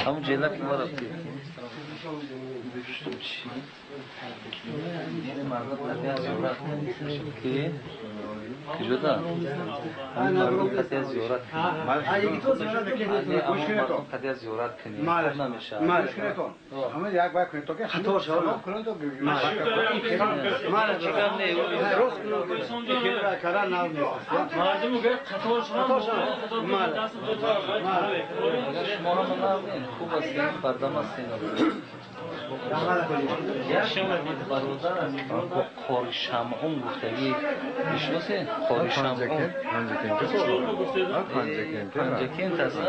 همون جلک ما رفتی کی کجا مردم قطعه زیارت قطعه زیارت کنی نمیشه مشکلتون همه یک بار کنید تو که خطا شما کنید تو مال چیکار نه روز که کارا نام نیست مردم میگه خطا شما مال شما هم خوب هستین بردم هستین برادر از خاری شمعون گفتگی میشناسه خاری شمعون پنجکینت هست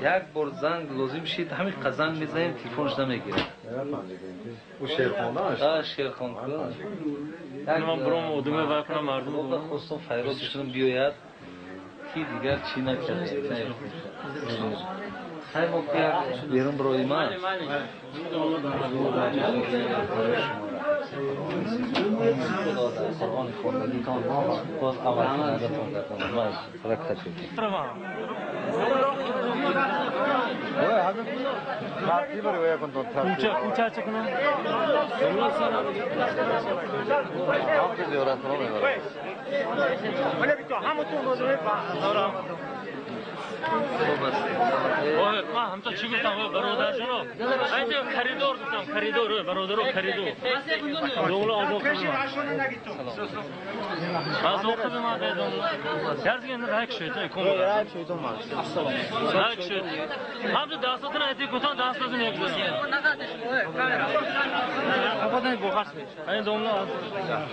یک بار زنگ لازم شید همین قزنگ میزنیم تلفنش نمیگیره او شیرخانه هست شیرخان کن من برام ادامه وکنم مردم خواستم فیروزشون بیاید کی دیگر چی نکرده خیلی با بیرون برای من قرآن خوردگی کن باز اول کنندتون کردم باز فرق تشکیل کوچه چکنم ما همتا چی گفتم برادر جانو اینجا خریدار گفتم خریدار برادر خریدار دولا آزاد کنم آزاد کنم ما بدون درزگن رایک شد کم رایک شد ما رایک شد هم تو داستان ایتی گفتم داستان نمیگذارم خودم بخواست این دولا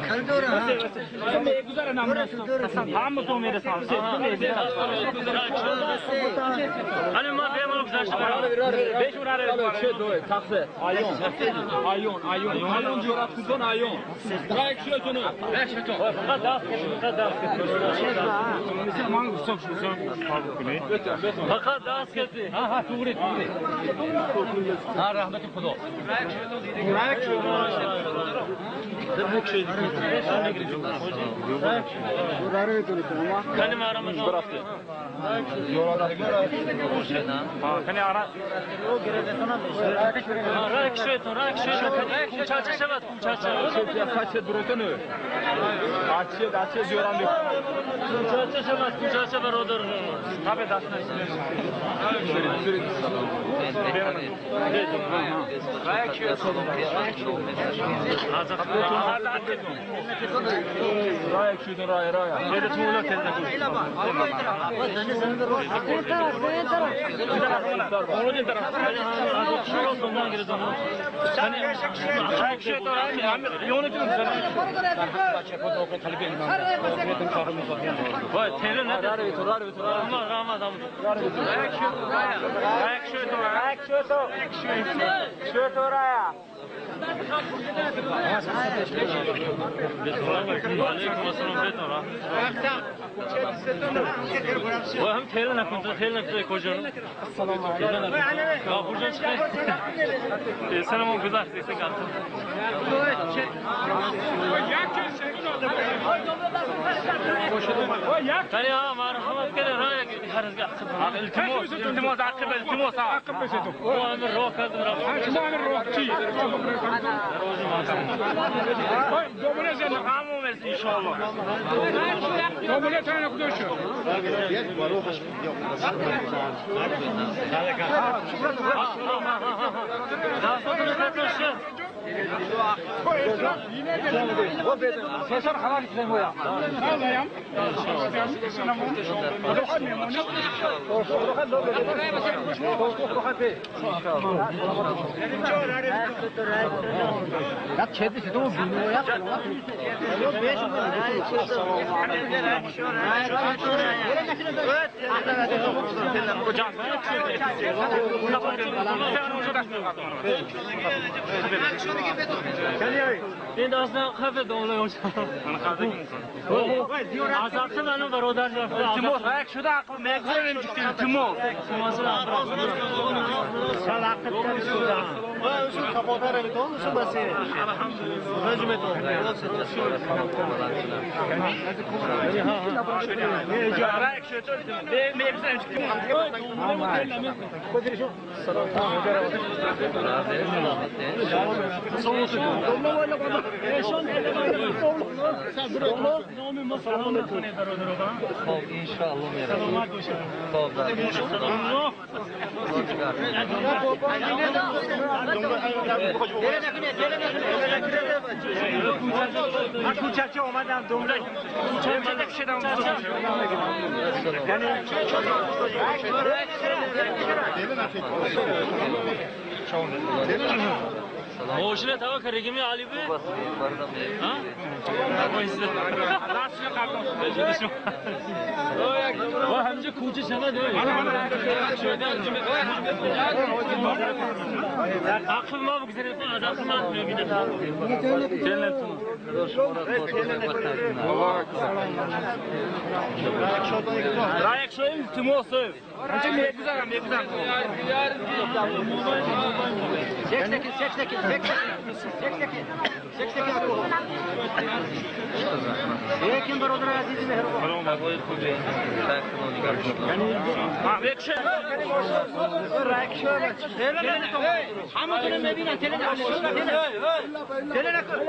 خریدار میگذاره نمیشه هم تو میرسم أنا ما في أمر بزاش بيش ورا شو دوي تخسر آيون جورات كذون آيون رايك شو تونو رايك شو تونو قداس مثل ما نقصك شو سام فقط داس كذي ها توري رحمة خدا رايك شو دبك شو كان ما رمز برافته خلي أرى رايك شوية كومشاتش شبات كومشاتش يا فاتش دروتنو عشية زيوران دي كومشاتش شبات كومشاتش برودر كابي داشنا رايك شوية رايك شوية رايا هذا تمولا كذا وهم تهلنا كنت تهلنا كوجون السلام عليكم كوجون سلام گذاشت سیگار ثاني مرحبا كده رايك هرز التماس عقب التماس عقب هو من روك هذا ما من روك شيء دوباره زين عامو ان شاء الله دوباره تاني كدوشو سيشار خلاص يسموها هذا يوم این داستان خفه دوله اون من خفه کنم آزاد منو برادر رفته تیمور رک شده عقل مگذاریم تیمور تیمور سلام شو كابوتر بتون شو بس رجمتون رايك شو خب انشاءالله میرم خب کوچکه اومدم دنبال کوچکه شدم موشنه توا کرگمی علی به ها و همینجا کوچه شود عقل ما بگذارید از عقل ما میبینه رایک شویم تیموسف اینجا میگذارم Lekin birodar aziz mehribon. Havoyi خوبه همونطور میبینن تله نکن